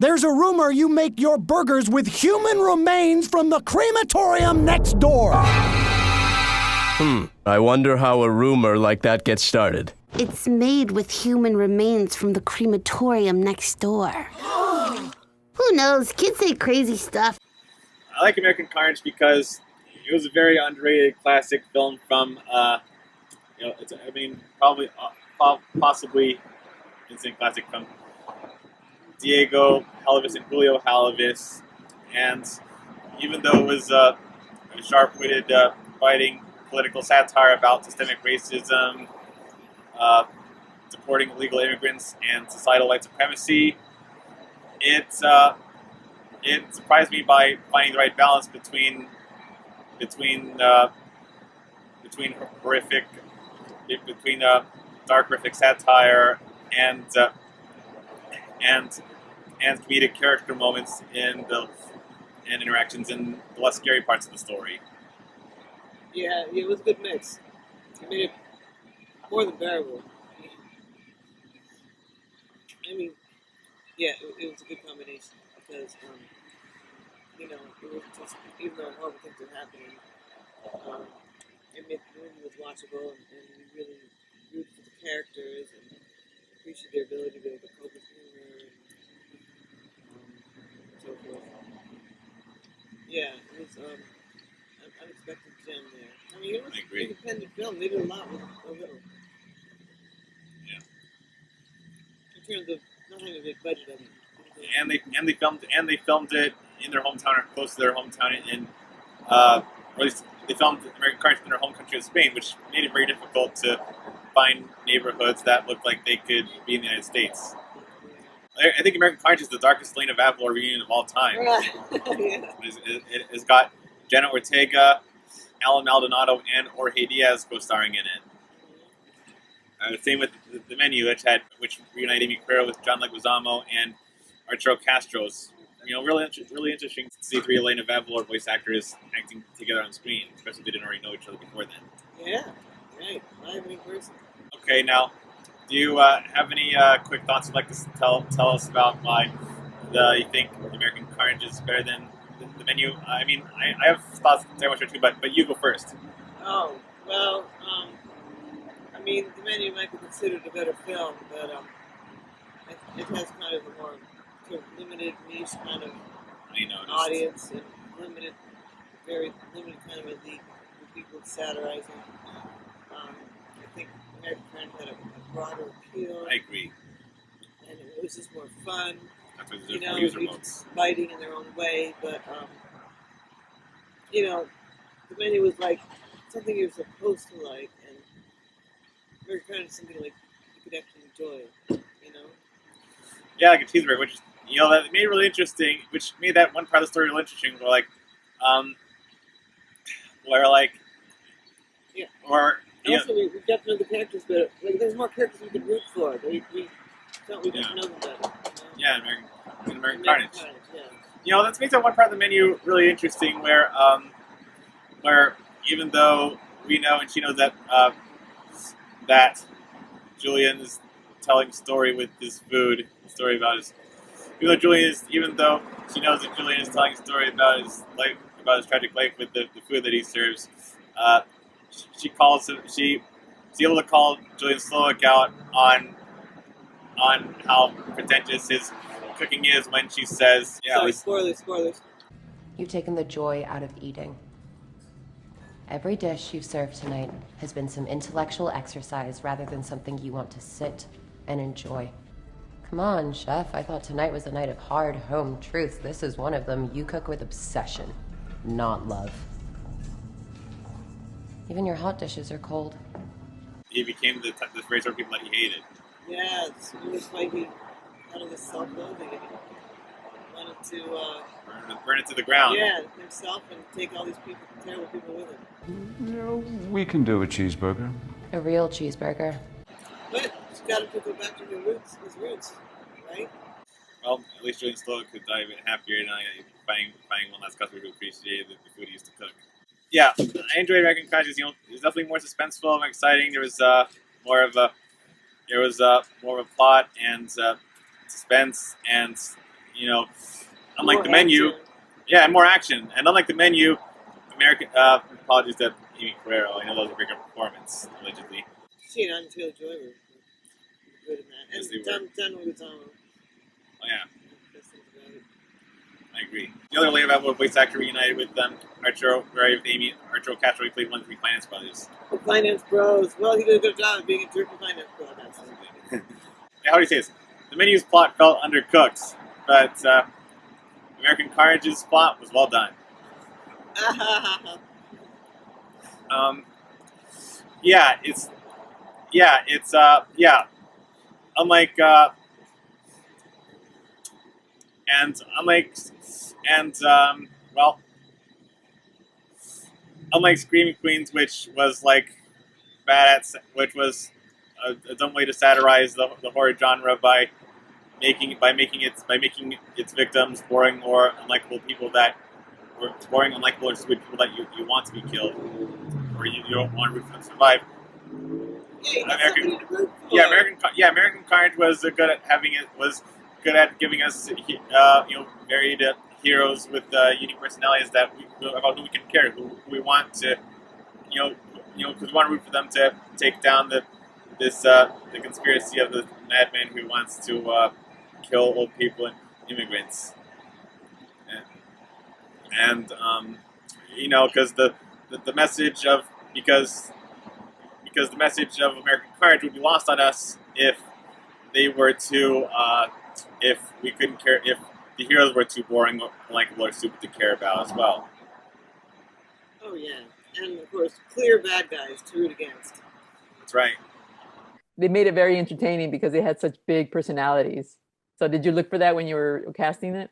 There's a rumor you make your burgers with human remains from the crematorium next door. I wonder how a rumor like that gets started. It's made with human remains from the crematorium next door. Who knows? Kids say crazy stuff. I like American Carnage because it was a very underrated classic film from, possibly instant classic from Diego Halvis and Julio Halvis. And even though it was a sharp-witted, biting political satire about systemic racism, supporting illegal immigrants, and societal white supremacy, it surprised me by finding the right balance between dark, horrific satire and comedic character moments and interactions in the less scary parts of the story. Yeah, it was a good mix. It made it more than bearable. I mean, yeah, it was a good combination because, it was just, even though horrible things were happening, it made the movie was watchable and we really rooted for the characters and appreciated their ability to be able to cope with humor and so forth. Yeah, it was an unexpected gem there. I mean, it was an independent film. They did a lot with a little. Yeah. In terms of not having a big budget, I mean. And they filmed it in their hometown or close to their hometown or at least they filmed American Carnage in their home country of Spain, which made it very difficult to find neighborhoods that looked like they could be in the United States. I think American Carnage is the darkest Elena of Avalor reunion of all time. Yeah. It's got Jenna Ortega, Alan Maldonado, and Jorge Diaz co-starring in it. Same with the Menu, which reunited Amy Carrero with John Leguizamo and Arturo Castro's. Really interesting to see three Elena of Avalor voice actors acting together on screen, especially if they didn't already know each other before then. Yeah, right. Live in person. Okay, now, do you have any quick thoughts you'd like to tell us about why you think American Carnage is better than the Menu? I mean, I have thoughts to say much or two, but you go first. Oh, well, I mean, the Menu might be considered a better film, but it has kind of a more sort of limited niche kind of audience and very limited kind of elite people satirizing. I think American Carnage had a broader appeal. I agree. And it was just more fun. Each biting in their own way, but the Menu was like something you're supposed to like, and American Carnage is something like you could actually enjoy, Yeah, like a cheeseburger, which that made it really interesting, which made that one part of the story really interesting. Also, we got to know the characters better. There's more characters we could root for. We felt we got to know them better. Yeah, American Carnage. Yeah. That makes that one part of the Menu really interesting, where even though we know and she knows that Julian is telling a story with his food, a story about his. Even though she knows that Julian is telling a story about his life, about his tragic life with the food that he serves, she's able to call Julian Slowick out on how pretentious his cooking is when she says, Spoilers. You've taken the joy out of eating. Every dish you've served tonight has been some intellectual exercise rather than something you want to sit and enjoy. Come on, chef. I thought tonight was a night of hard home truths. This is one of them. You cook with obsession, not love. Even your hot dishes are cold. He became the very sort of people that he hated. Yeah, it's why he out of his self-loathing and wanted to burn it to the ground. Yeah, himself and take all these terrible people with him. We can do a cheeseburger. A real cheeseburger. But he's got to go back to his roots, right? Well, at least Julian Slowick could die a bit happier finding one last customer who appreciated the food he used to cook. Yeah, I enjoyed American Carnage. It was definitely more suspenseful and exciting. There was more of a plot and suspense, and unlike More the menu, action. yeah, and more action. And unlike the menu, apologies to Amy Carrero. I know that was a great performance, allegedly. She and Anya Taylor-Joy were good in that. Yes, And they were. John Leguizamo. Oh yeah, Best things about it. I agree. The other Elena of Avalor voice actor reunited with Arturo Castro. He played one of the Finance Brothers. The Finance Bros. Well, he did a good job of being a jerky finance bro. Yeah, how do you say this? The menu's plot felt undercooked, but American Carnage's plot was well done. Yeah, it's unlike unlike Screaming Queens, which was like which was a dumb way to satirize the horror genre by making its victims boring or unlikable people that were boring, unlikable, or stupid people that you want to be killed or you don't want to root for them to survive. American Carnage was good at giving us varied heroes with unique personalities about who we can care, who we want to because we want to root for them to take down the conspiracy of the madman who wants to kill old people and immigrants, and because the message of the message of American Carnage would be lost on us if they were too if we couldn't care, if the heroes were too boring, unlikable, or stupid to care about as well. Oh yeah, and of course, clear bad guys to root against. That's right. They made it very entertaining because they had such big personalities. So did you look for that when you were casting it?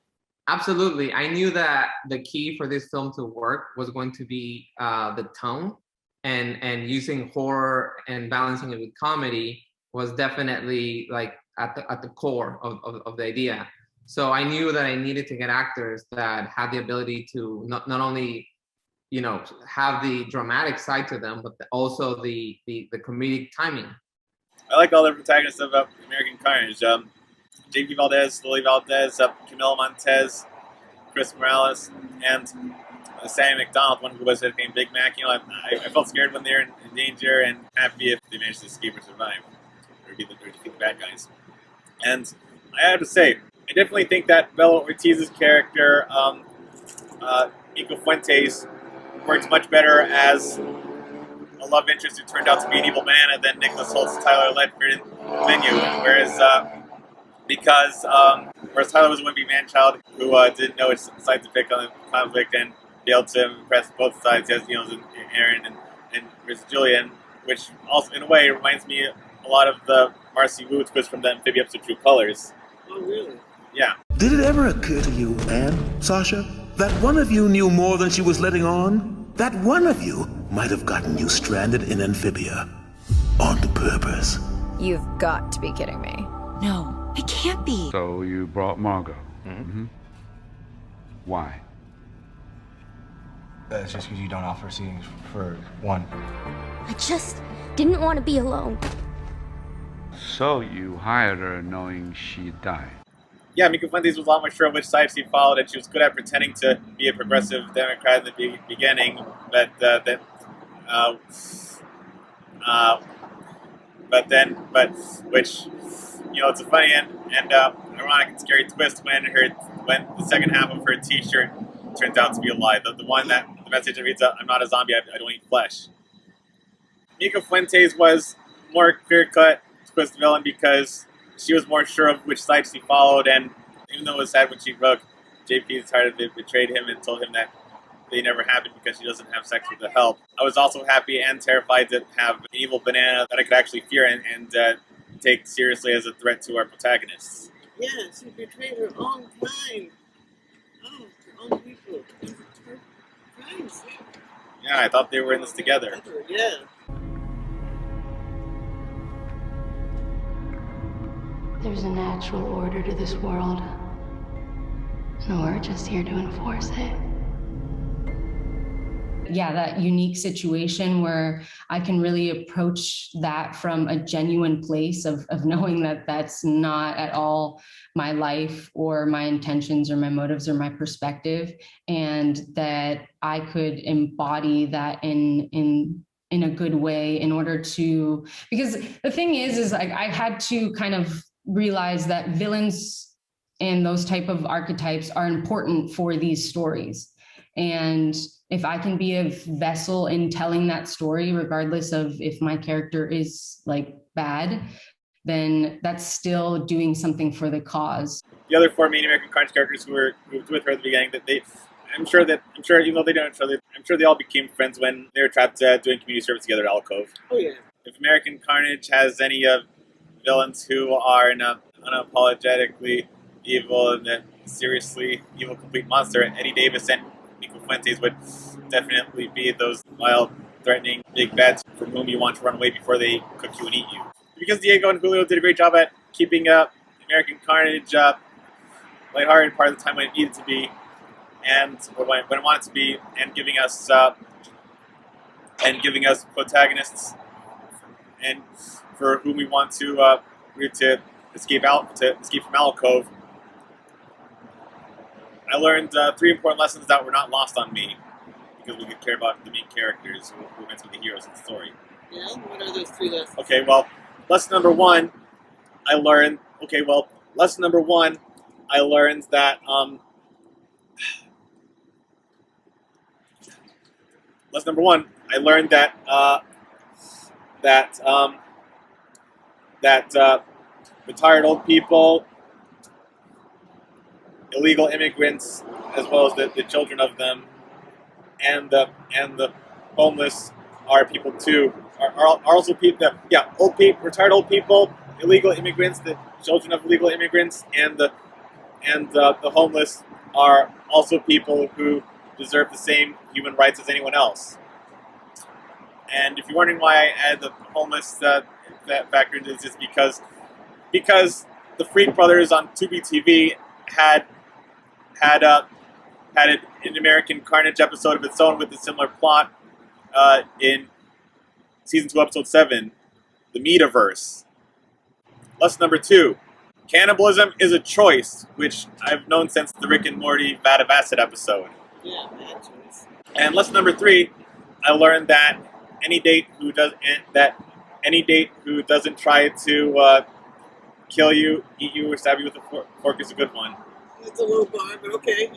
Absolutely. I knew that the key for this film to work was going to be the tone, and using horror and balancing it with comedy was definitely like at the core of the idea. So I knew that I needed to get actors that had the ability to not only have the dramatic side to them, but also the comedic timing. I like all the protagonists of American Carnage. J.P. Valdez, Lily Valdez, Camila Montez, Chris Morales, and Sammy McDonald, one who was named Big Mac. I felt scared when they were in danger, and happy if they managed to escape or survive, or defeat the bad guys. And I have to say, I definitely think that Bella Ortiz's character, Nico Fuentes, worked much better as a love interest who turned out to be an evil man, and then Nicholas Holt's Tyler Ledford in the menu, whereas Tyler was a wimpy man-child who didn't know which side to pick on the conflict and be able to impress both sides, as Aaron and versus Julian, which also in a way reminds me a lot of the Marcy Wu twist from the Amphibia episode True Colors. Oh really? Yeah. Did it ever occur to you, Anne, Sasha, that one of you knew more than she was letting on? That one of you might have gotten you stranded in Amphibia on purpose. You've got to be kidding me. No, it can't be. So you brought Margot? Mm-hmm. Why? It's just because you don't offer seatings for one. I just didn't want to be alone. So you hired her knowing she'd die? Yeah, Mika Fuentes was a lot more sure which side she followed, and she was good at pretending to be a progressive Democrat in the beginning, but it's a funny and ironic and scary twist when the second half of her T-shirt turns out to be a lie. The one that the message reads, "I'm not a zombie. I don't eat flesh." Mika Fuentes was more clear-cut twist villain because she was more sure of which side she followed, and even though it was sad when she broke JP's heart, they betrayed him and told him that they never happened because she doesn't have sex with the help. I was also happy and terrified to have an evil banana that I could actually fear and take seriously as a threat to our protagonists. Yeah, she betrayed her own kind. Oh, her own people. Her friends. Yeah, I thought they were in this together. Yeah. There's a natural order to this world. So we're just here to enforce it. Yeah, that unique situation where I can really approach that from a genuine place of knowing that that's not at all my life or my intentions or my motives or my perspective, and that I could embody that in a good way in order to, because the thing is I had to kind of realize that villains and those type of archetypes are important for these stories. And if I can be a vessel in telling that story, regardless of if my character is like bad, then that's still doing something for the cause. The other four main American Carnage characters who were with her at the beginning, I'm sure, even though they don't know each other, I'm sure they all became friends when they were trapped doing community service together at Alcove. Oh yeah. If American Carnage has any villains who are unapologetically evil and then seriously evil complete monster, Eddie Davis and Nico Fuentes would definitely be those wild, threatening big bats from whom you want to run away before they cook you and eat you. Because Diego and Julio did a great job at keeping American Carnage lighthearted part of the time when it needed to be, and when it wanted to be, and giving us protagonists and for whom we want to escape from Alcove. I learned 3 important lessons that were not lost on me because we could care about the main characters who were meant to be the heroes of the story. Yeah, what are those 3 lessons? Okay, well, lesson number one, I learned that retired old people, illegal immigrants, as well as the children of them, and the homeless are people too. Are also people. Old people, retired old people, illegal immigrants, the children of illegal immigrants, and the homeless are also people who deserve the same human rights as anyone else. And if you're wondering why I add the homeless that factor into this, it's because the Freak Brothers on Tubi TV had an American Carnage episode of its own with a similar plot in season 2, episode 7, the Metaverse. Lesson number 2: cannibalism is a choice, which I've known since the Rick and Morty Vat of Acid episode. Yeah, bad choice. And lesson number 3, I learned that any date who doesn't try to kill you, eat you, or stab you with a fork is a good one. It's a low bar, but okay.